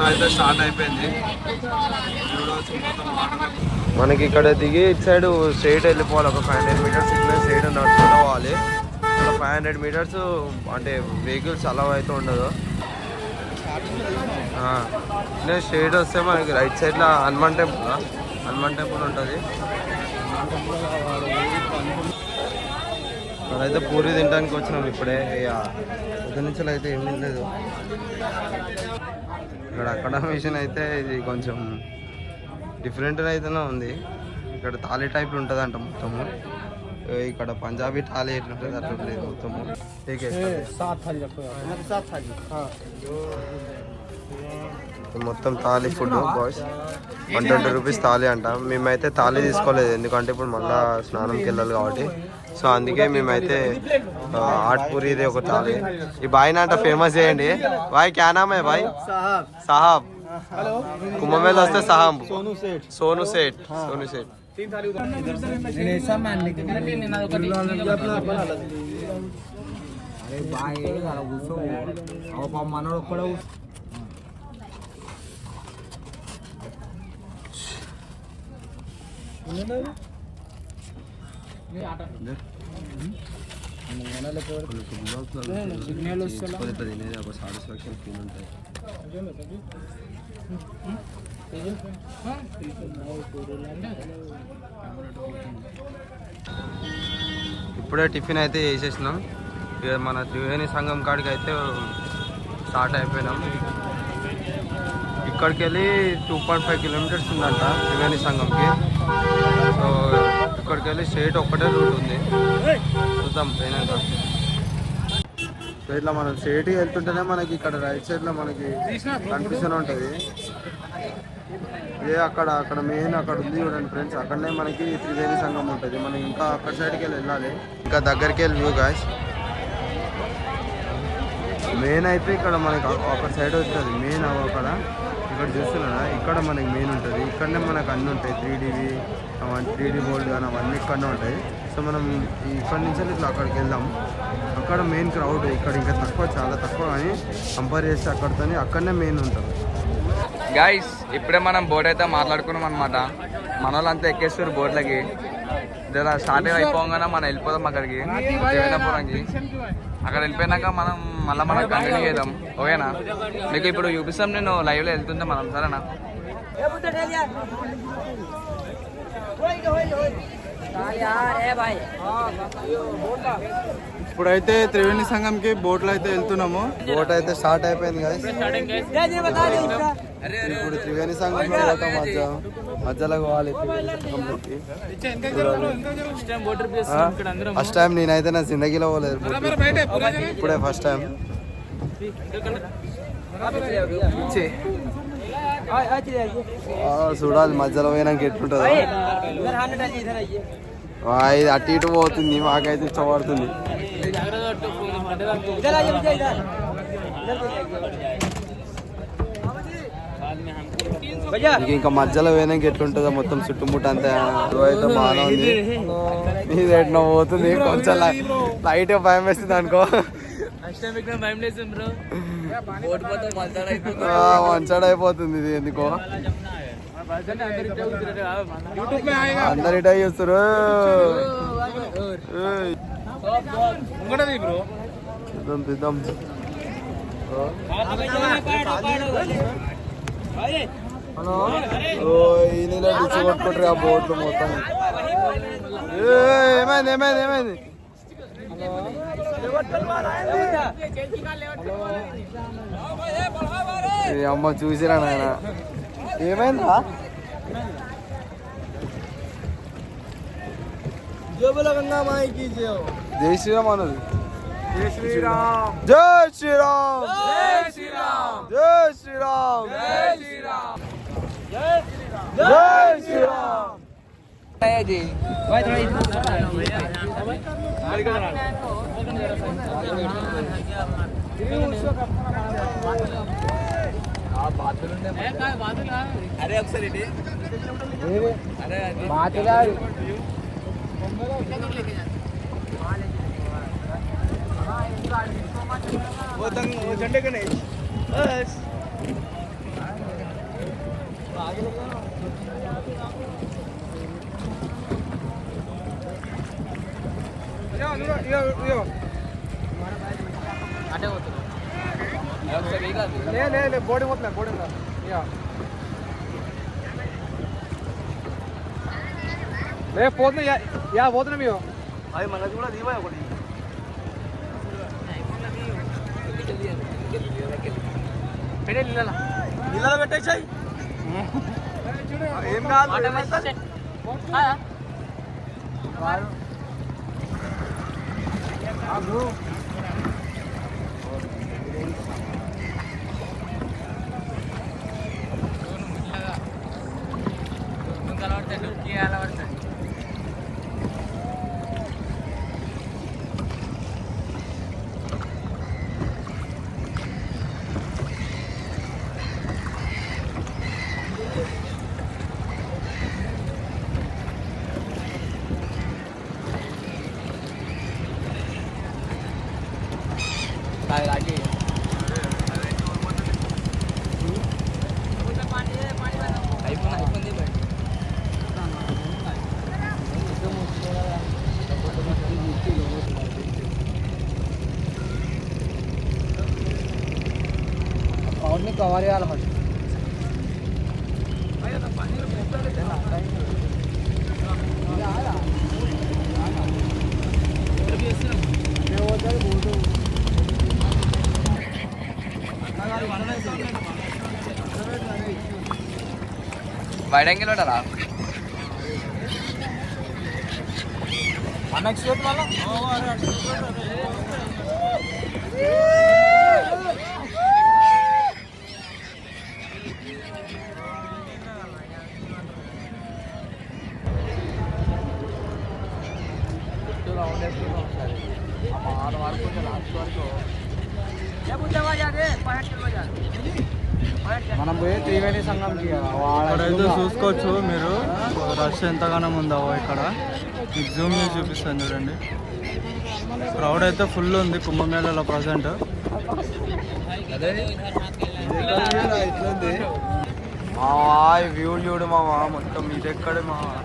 అయితే స్టార్ట్ అయిపోయింది. మనకి ఇక్కడ దిగి ఇటు సైడ్ స్ట్రైట్ వెళ్ళిపోవాలి. ఒక 500 మీటర్స్ ఇట్లా స్ట్రైట్ నడుచుకుంటూ పోవాలి. ఒక 500 మీటర్స్ అంటే వెహికల్స్ అలా అయితే ఉండదు. నేను స్ట్రైట్ వస్తే మనకి రైట్ సైడ్లో హనుమాన్ టెంపుల్ ఉంటుంది. అక్కడైతే పూరి తినడానికి వచ్చినాం ఇప్పుడే. పొద్దు నుంచి అయితే ఏమీ లేదు. ఇక్కడ అకామిడేషన్ అయితే ఇది కొంచెం డిఫరెంట్ అయితేనే ఉంది. ఇక్కడ థాలీ టైప్ ఉంటుంది అంట మొత్తము. ఇక్కడ పంజాబీ థాలీ ఎట్లుంటుంది అట్లా లేదు మొత్తము. మొత్తం thali food boys 120 rupees thali అంట. మేమైతే థాలీ తీసుకోలేదు, ఎందుకంటే ఇప్పుడు మళ్ళీ స్నానంకి వెళ్ళాలి కాబట్టి. సో అందుకే మేమైతే ఆట్ పూరి ఇది ఒక థాలీ. ఈ బాయ్ నాట ఫేమస్ చేయండి. బాయ్ క్యా నామ్ హై బాయ్? సాహబ్. కుంభమేళ వస్తే సాహబ్ సోను సేట్. ఒక సాటిస్ఫాక్షన్ ఫీల్ ఉంటుంది. ఇప్పుడే టిఫిన్ అయితే చేసేసినాం. ఇక మన త్రివేణి సంఘం కాడికి అయితే స్టార్ట్ అయిపోయినాం. ఇక్కడికి వెళ్ళి 2.5 కిలోమీటర్స్ ఉందంట త్రివేణి సంఘంకి. సో ఇక్కడికి వెళ్ళి స్ట్రైట్ ఒక్కటే రూట్ ఉంది, చూద్దాం పోయినాక. సో ఇట్లా మనం స్ట్రైట్గా వెళ్తుంటేనే మనకి ఇక్కడ రైట్ సైడ్లో మనకి కనిపిస్తూనే ఉంటుంది. ఇదే అక్కడ మెయిన్ అక్కడ ఉంది చూడండి ఫ్రెండ్స్, అక్కడనే మనకి త్రివేణి సంఘం ఉంటుంది. మనం ఇంకా అక్కడ సైడ్కి వెళ్ళాలి, ఇంకా దగ్గరికి వెళ్ళి వ్యూ గాయ్స్. మెయిన్ అయితే ఇక్కడ మనకి ఒక సైడ్ వస్తుంది మెయిన్. అక్కడ ఇక్కడ చూస్తున్నారా, ఇక్కడ మనకి మెయిన్ ఉంటుంది. ఇక్కడనే మనకు అన్నీ ఉంటాయి, 3D బోర్డు కానీ అవన్నీ ఇక్కడనే ఉంటాయి. సో మనం ఇక్కడ నుంచి ఇట్లా అక్కడికి వెళ్దాం. అక్కడ మెయిన్ క్రౌడ్, ఇక్కడ ఇంకా తక్కువ, చాలా తక్కువ, కానీ కంపేర్ చేస్తే అక్కడనే మెయిన్ ఉంటారు. గైస్ ఇప్పుడే మనం బోర్డు అయితే మాట్లాడుకున్నాం అనమాట. మన వాళ్ళంతా ఎక్కేస్తారు బోర్డులకి. జర స్టార్ట్ అయిపోగానే మనం వెళ్ళిపోదాం అక్కడికి, దేవేంద్రపురంకి. అక్కడ వెళ్ళిపోయినాక మనం కంటిన్యూ చేద్దాం, ఓకేనా? మీకు ఇప్పుడు చూపిస్తాం, నేను లైవ్లో వెళ్తుంటే మనం, సరేనా? ఇప్పుడైతే త్రివేణి సంఘంకి బోట్లో అయితే వెళ్తున్నాము. బోట్ అయితే స్టార్ట్ అయిపోయింది కదా. ఇప్పుడు త్రివేణి సంఘంలో పోతాం, మధ్యలో పోవాలి. ఫస్ట్ టైం నేనైతే నా జిందగీలో పోలేదు, ఇప్పుడే ఫస్ట్ టైం. చూడాలి మధ్యలో పోయినాక ఎట్లుంటుందో. ఇది అటు ఇటు పోతుంది, మాకైతే ఇష్టపడుతుంది. ఇంకా మధ్యలో పోయినాక ఎట్లుంటుందో మొత్తం చుట్టుముట్ట అంతా అయితే బాగానే ఉంది. ఇది ఎట్లా పోతుంది, కొంచెం లైట్ భయం వేస్తుంది అనుకో. మంచాడు అయిపోతుంది ఇది ఎందుకో. అందరు ఇటా చూస్తారు. తీద్దాం డిచ్చి కొట్టుకుంటారు ఆ బోట్లు మొత్తం. ఏమైంది అమ్మ చూసిరా నాయన, ఏమైందా? జై శ్రీరామ్ అన్నది. జై శ్రీరామ్, జై శ్రీరామ్, జై శ్రీరామ్, జై శ్రీరామ్, జై శ్రీరామ్, జై శ్రీరామ్. అరే ఒకసారి అంటే బోర్డింగ్ పోతున్నా బోర్డింగ్ పోతున్నా యా పోతున్నా మేము అవి మనది కూడా దీవా ఒకటి నీళ్ళలో పెట్టేసాయి ఏం కాదు कवर చేయాలి ఫస్ట్ వైడ్ యాంగిల్ పెట్టారా అన్ఎక్స్పెక్ట్ వల్ల మనం పోయి త్రివేణి సంఘంకి ఇక్కడైతే చూసుకోవచ్చు మీరు రష్ ఎంతగానో ఉందో ఇక్కడ మీకు జూమ్ చేసి చూపిస్తాను చూడండి. క్రౌడ్ అయితే ఫుల్ ఉంది కుంభమేళలో ప్రజెంట్. వ్యూ చూడు మావా మొత్తం ఇది ఎక్కడ మావా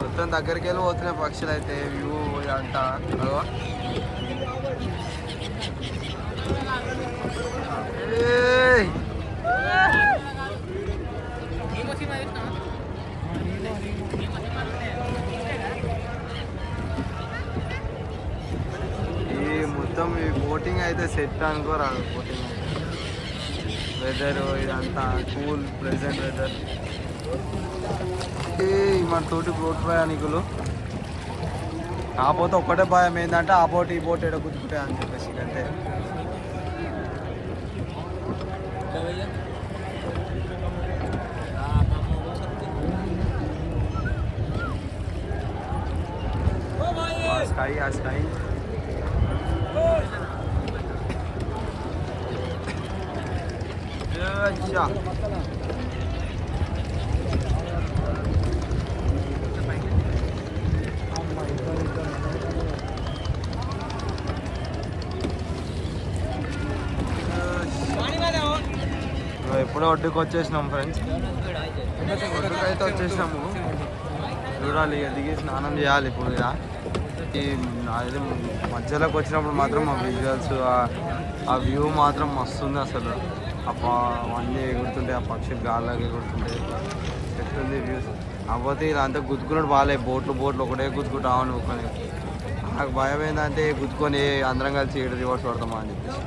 మొత్తం దగ్గరికి వెళ్ళి పోతున్నాయి పక్షులు అయితే వ్యూ అంతా అదో ఈ మొత్తం ఈ బోటింగ్ అయితే సెట్ అనుకోరాదు. బోటింగ్ వెదర్ ఇదంతా కూల్ ప్లెజెంట్ వెదర్. మన తోటి బోట్ ప్రయాణికులు కాకపోతే ఒక్కటే భయం ఏంటంటే ఆ బోట్ ఈ బోట్ ఎడ గుర్తుకుంటాయి అని చెప్పేసి అంటే స్కై ఆ స్కై ఎప్పుడో ఒడ్డుకు వచ్చేసినాం ఫ్రెండ్స్. ఒడ్డుకు అయితే వచ్చేసినాము. చూడాలి ఇక దిగి స్నానం చేయాలి ఇప్పుడు. ఇక ఈ అది మధ్యలోకి వచ్చినప్పుడు మాత్రం ఆ విజువల్స్ ఆ వ్యూ మాత్రం మస్తుంది అసలు. అవన్నీ ఎగురుతుంటాయి, ఆ పక్షులు గాల్లోకి ఎగురుతుంటాయి, ఎట్లుంది వ్యూస్. కాకపోతే ఇలా అంతా గుద్దుకున్నాడు బాగాలే. బోట్లు ఒకటే గుద్దుకుంటా అనుకొని నాకు భయం ఏంటంటే గుద్దుకొని అందరం కలిసి ఏడు రివర్స్ పడతామా అని చెప్పేసి.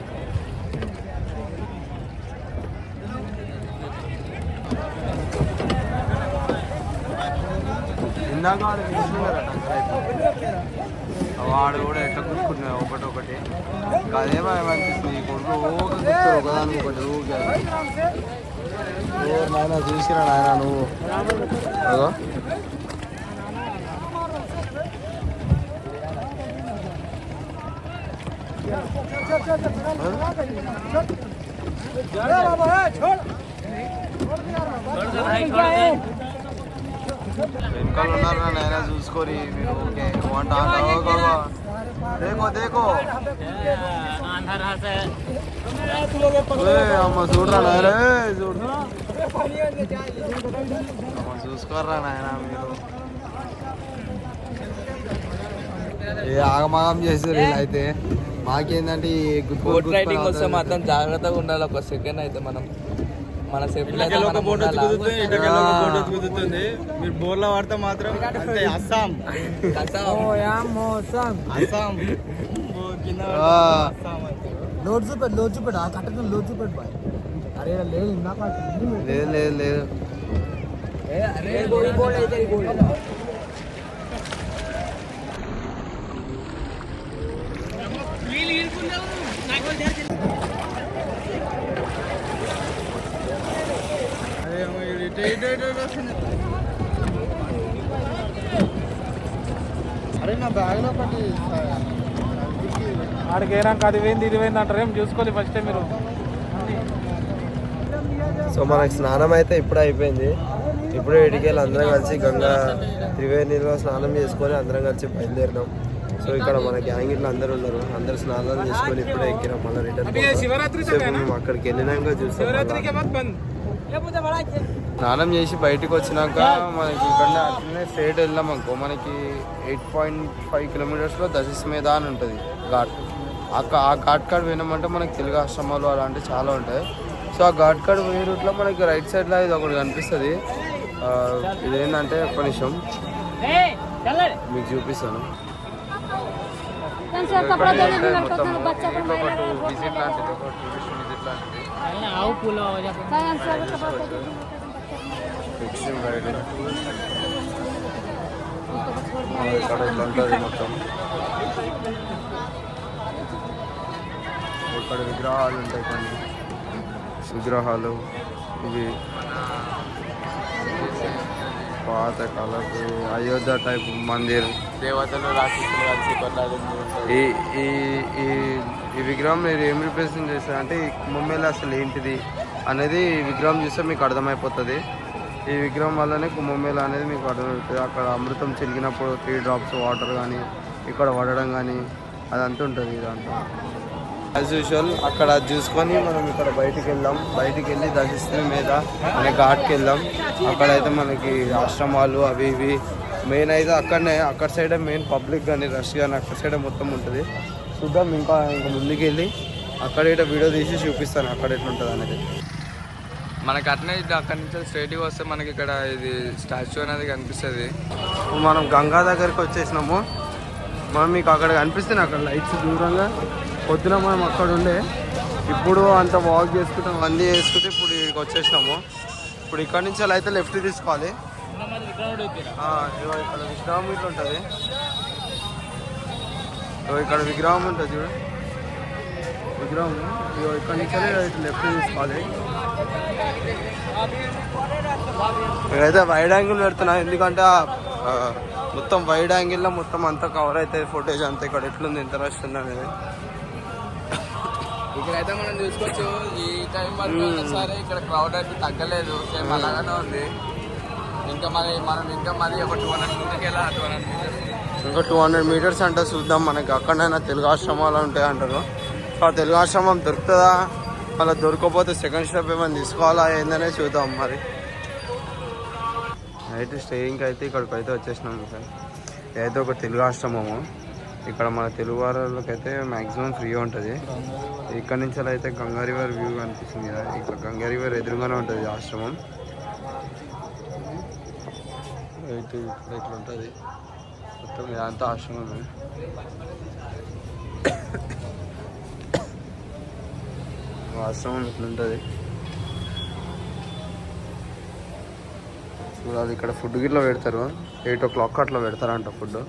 ఇందాక వాడు తీసుకున్నారట వాడు కూడా ఎట్లా గుర్తుకున్నాడు ఒకటి. అదే భయం అనిపిస్తుంది. ఈ కొడుకు గుర్తారు ఒకదానికి ఒకటి ఊకే. నాయన చూసిరా నాయన నువ్వు అదో వెనకాల ఉన్నారు నాయన చూసుకొని మీరు. ఓకే వంట దేకో అమ్మ చూడరా నాయన చూడు అమ్మ చూసుకోర్రా నాయన మీరు ఏ ఆగమాగం చేసారు ఇలా అయితే మాకేందంటే బోట్ రైడింగ్ వస్తే మాత్రం జాగ్రత్తగా ఉండాలి. ఒక సెకండ్ అయితే మనం మన సేఫ్టీ అయితే మనం ఉండాలా. కుదురుతుంది మీరు బోర్లో వాడితే మాత్రం అంతే అస్సాం అస్సాం కింద లోడ్ చూపెట్టు ఆ కట్టడం లోడ్ చూపెట్టు బాయ్. అరే లేదు లేదు లేదు లేదు అరే నా బ్యాగ్ లో ఒకటి ఆడికి ఏనాక అది పోయింది ఇది పోయింది అంటారు. ఏం చూసుకోవాలి ఫస్ట్ టైం మీరు. సో మనకి స్నానం అయితే ఇప్పుడే అయిపోయింది. ఇప్పుడే ఇటుకెళ్ళి అందరం కలిసి గంగా త్రివేణిలో స్నానం చేసుకొని అందరం కలిసి బయలుదేరినాం. సో ఇక్కడ మన గ్యాంగ్ ఇట్లా అందరూ ఉన్నారు. అందరు స్నానాలు చేసుకొని ఇప్పుడే ఎక్కినాం. మళ్ళీ రిటర్న్ మేము అక్కడికి వెళ్ళినాక చూస్తాం. స్నానం చేసి బయటకు వచ్చినాక మనకి ఇక్కడ అట్లనే స్ట్రేట్ వెళ్ళాం అనుకో మనకి 8.5 కిలోమీటర్స్లో దశస్మేధ అని ఉంటుంది ఘాట్. ఆ ఘాట్ కార్డ్ పోయినామంటే మనకి తెలుగు ఆశ్రమాలు అలాంటివి చాలా ఉంటాయి. సో ఆ ఘాట్ కార్డ్ పోయే రూట్లో మనకి రైట్ సైడ్లో ఇది ఒకటి కనిపిస్తుంది. ఇదేంటంటే ఒక నిమిషం మీకు చూపిస్తాను. మొత్తం విజిట్ లాంటిది, ఒక టూరిస్ట్ విజిట్ లాంటిది. ఇక్కడ ఇట్లా ఉంటుంది మొత్తం. ఇక్కడ విగ్రహాలు ఉంటాయి. కొన్ని విగ్రహాలు ఇవి పాత కాలపు అయోధ్య టైప్ మందిర్. దేవతలు రాక్షసులు కలిసి కొట్లాడుకుంటూ ఈ విగ్రహం మీరు ఏం రిప్రజెంట్ చేస్తారు అంటే ఈ కుంభమేళ అసలు ఏంటిది అనేది ఈ విగ్రహం చూస్తే మీకు అర్థమైపోతుంది. ఈ విగ్రహం వల్లనే కుంభమేళ అనేది మీకు అర్థమవుతుంది. అక్కడ అమృతం చిలికినప్పుడు 3 drops వాటర్ కానీ ఇక్కడ పడడం కానీ అదంతా ఉంటుంది. ఇదంతా యాజ్ యూజువల్ అక్కడ చూసుకొని మనం ఇక్కడ బయటికి వెళ్ళి దశస్మేధ అనే ఘాట్కి వెళ్ళాం. అక్కడైతే మనకి ఆశ్రమాలు అవి ఇవి మెయిన్ అయితే అక్కడ సైడే మెయిన్ పబ్లిక్ కానీ రష్ కానీ అక్కడ సైడే మొత్తం ఉంటుంది. చూద్దాం ఇంకా ముందుకు వెళ్ళి అక్కడ ఇట్లా వీడియో తీసి చూపిస్తాను అక్కడ ఎట్లుంటుంది అనేది. మనకి అట్నే అక్కడి నుంచి స్ట్రైట్గా వస్తే మనకి ఇక్కడ ఇది స్టాచ్యూ అనేది కనిపిస్తుంది. మనం గంగా దగ్గరికి వచ్చేసినాము. మనం మీకు అక్కడ కనిపిస్తుంది అక్కడ లైట్స్ దూరంగా. పొద్దున మనం అక్కడ ఉండే ఇప్పుడు అంత వాక్ చేసుకుంటాం అన్నీ చేసుకుంటే ఇప్పుడు ఇక్కడికి వచ్చేసినాము. ఇప్పుడు ఇక్కడ నుంచి అలా అయితే లెఫ్ట్ తీసుకోవాలి. ఇక్కడ విగ్రహం ఇట్లా ఉంటుంది. ఇక్కడ విగ్రహం ఉంటుంది చూడు విగ్రహం. ఇక్కడ నుంచి లెఫ్ట్ తీసుకోవాలి. నేనైతే వైడ్ యాంగిల్ పెడుతున్నా ఎందుకంటే మొత్తం వైడ్ యాంగిల్లో మొత్తం అంతా కవర్ అవుతుంది ఫుటేజ్ అంతా. ఇక్కడ ఎట్లుంది ఎంత రష్ ఉంది అనేది ఇక్కడైతే మనం చూసుకోవచ్చు. ఈ టైం వరకు సరే ఇక్కడ క్రౌడ్ అయితే తగ్గలేదు, సేమ్ అలాగానే ఉంది. ఇంకా మరి ఒక 200 ముందుకు వెళ్ళాలి. 200 మీటర్స్ ఇంకా 200 మీటర్స్ అంటే చూద్దాం. మనకి అక్కడైనా తెలుగు ఆశ్రమాలు ఉంటాయి అంటారు. సో ఆ తెలుగు ఆశ్రమం దొరుకుతుందా, మళ్ళీ దొరకకపోతే సెకండ్ స్టెప్ ఏమైనా తీసుకోవాలా ఏందనే చూద్దాం. మరి నైట్ స్టేయింగ్కి అయితే ఇక్కడికి అయితే వచ్చేసినాము సార్. ఇదైతే ఒక తెలుగు ఆశ్రమము. ఇక్కడ మన తెలుగు వాళ్ళకైతే మ్యాక్సిమం ఫ్రీగా ఉంటుంది. ఇక్కడ నుంచి అలా అయితే గంగా రివర్ వ్యూ కనిపిస్తుంది కదా. ఇక్కడ గంగా రివర్ ఎదురుగానే ఉంటుంది ఆశ్రమం. ఇట్లా ఉంటుంది మొత్తం ఇదంతా ఆశ్రమమే. ఆశ్రమం ఇట్లుంటుంది చూడాలి. ఇక్కడ ఫుడ్ గిట్లా పెడతారు. 8 o'clock అట్లా పెడతారంట ఫుడ్.